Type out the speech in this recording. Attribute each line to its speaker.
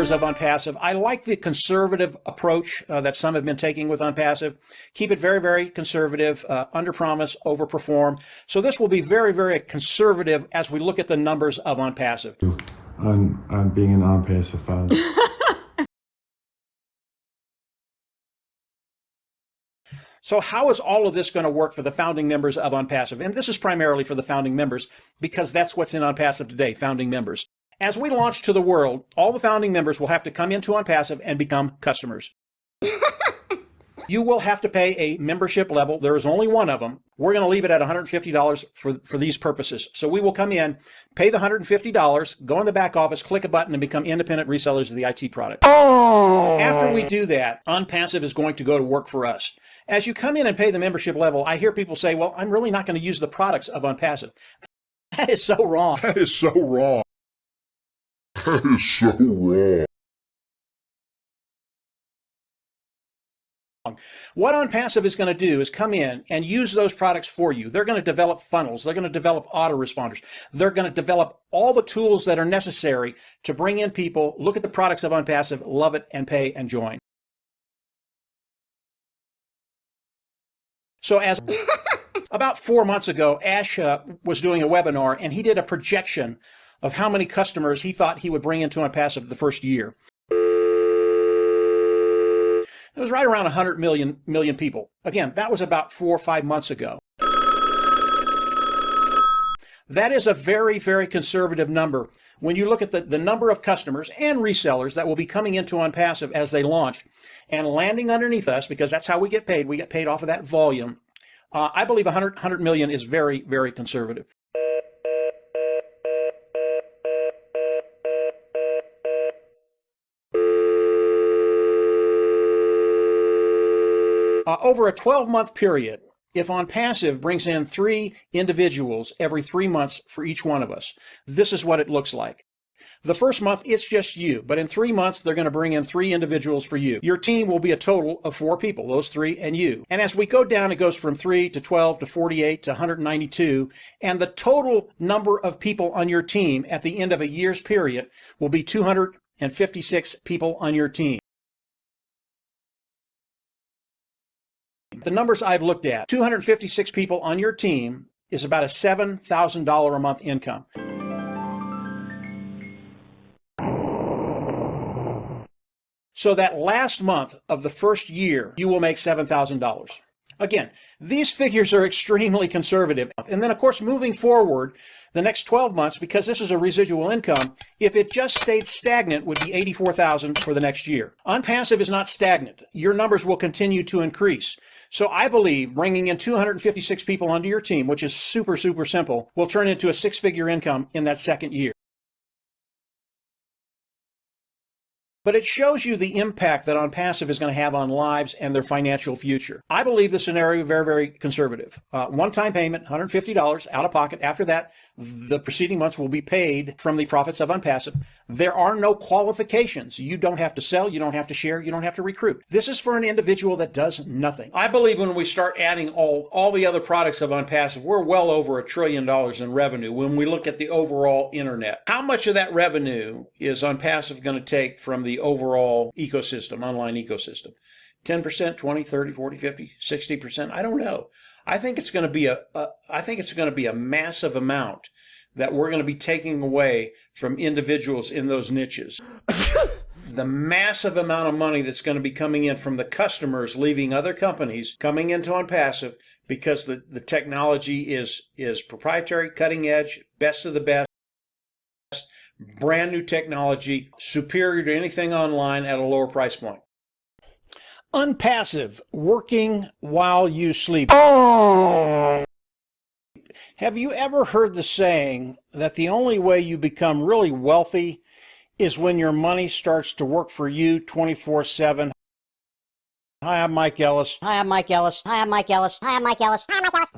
Speaker 1: members of ONPASSIVE. I like the conservative approach that some have been taking with ONPASSIVE. Keep it very, very conservative, under promise, over perform. So this will be very, very conservative as we look at the numbers of ONPASSIVE.
Speaker 2: I'm being an ONPASSIVE fan.
Speaker 1: So how is all of this going to work for the founding members of ONPASSIVE? And this is primarily for the founding members because that's what's in ONPASSIVE today, founding members. As we launch to the world, all the founding members will have to come into ONPASSIVE and become customers. You will have to pay a membership level. There is only one of them. We're going to leave it at $150 for these purposes. So we will come in, pay the $150, go in the back office, click a button, and become independent resellers of the IT product. After we do that, ONPASSIVE is going to go to work for us. As you come in and pay the membership level, I hear people say, well, I'm really not going to use the products of ONPASSIVE. That is so wrong.
Speaker 3: That is so wrong. That is so wrong.
Speaker 1: What ONPASSIVE is going to do is come in and use those products for you. They're going to develop funnels. They're going to develop autoresponders. They're going to develop all the tools that are necessary to bring in people, look at the products of ONPASSIVE, love it, and pay and join. So as about 4 months ago, Ash was doing a webinar, and he did a projection of how many customers he thought he would bring into ONPASSIVE the first year. It was right around 100 million people. Again, that was about 4 or 5 months ago. That is a very, very conservative number. When you look at the number of customers and resellers that will be coming into ONPASSIVE as they launch and landing underneath us, because that's how we get paid. We get paid off of that volume. I believe 100 million is very, very conservative. Over a 12-month period, if ONPASSIVE brings in 3 individuals every 3 months for each one of us, this is what it looks like. The first month, it's just you, but in 3 months, they're going to bring in 3 individuals for you. Your team will be a total of 4 people, those 3 and you. And as we go down, it goes from 3 to 12 to 48 to 192, and the total number of people on your team at the end of a year's period will be 256 people on your team. The numbers I've looked at, 256 people on your team is about a $7,000 a month income. So that last month of the first year, you will make $7,000. Again, these figures are extremely conservative. And then, of course, moving forward, the next 12 months, because this is a residual income, if it just stayed stagnant, would be $84,000 for the next year. ONPASSIVE is not stagnant. Your numbers will continue to increase. So I believe bringing in 256 people onto your team, which is super, super simple, will turn into a 6-figure income in that second year. But it shows you the impact that ONPASSIVE is going to have on lives and their financial future. I believe the scenario is very, very conservative. One-time payment, $150 out of pocket. After that, the preceding months will be paid from the profits of ONPASSIVE. There are no qualifications. You don't have to sell, you don't have to share, you don't have to recruit. This is for an individual that does nothing. I believe when we start adding all the other products of ONPASSIVE, we're well over $1 trillion in revenue when we look at the overall internet. How much of that revenue is ONPASSIVE going to take from the overall ecosystem, online ecosystem? 10%, 20, 30, 40, 50, 60%? I don't know. I think it's going to be a massive amount that we're going to be taking away from individuals in those niches. The massive amount of money that's going to be coming in from the customers leaving other companies, coming into ONPASSIVE because the technology is proprietary, cutting edge, best of the best, brand new technology, superior to anything online at a lower price point. ONPASSIVE, working while you sleep. Have you ever heard the saying that the only way you become really wealthy is when your money starts to work for you 24/7? Hi, I'm Mike Ellis.
Speaker 4: Hi, I'm Mike Ellis. Hi, I'm Mike Ellis. Hi, I'm Mike Ellis. Hi, I'm Mike Ellis.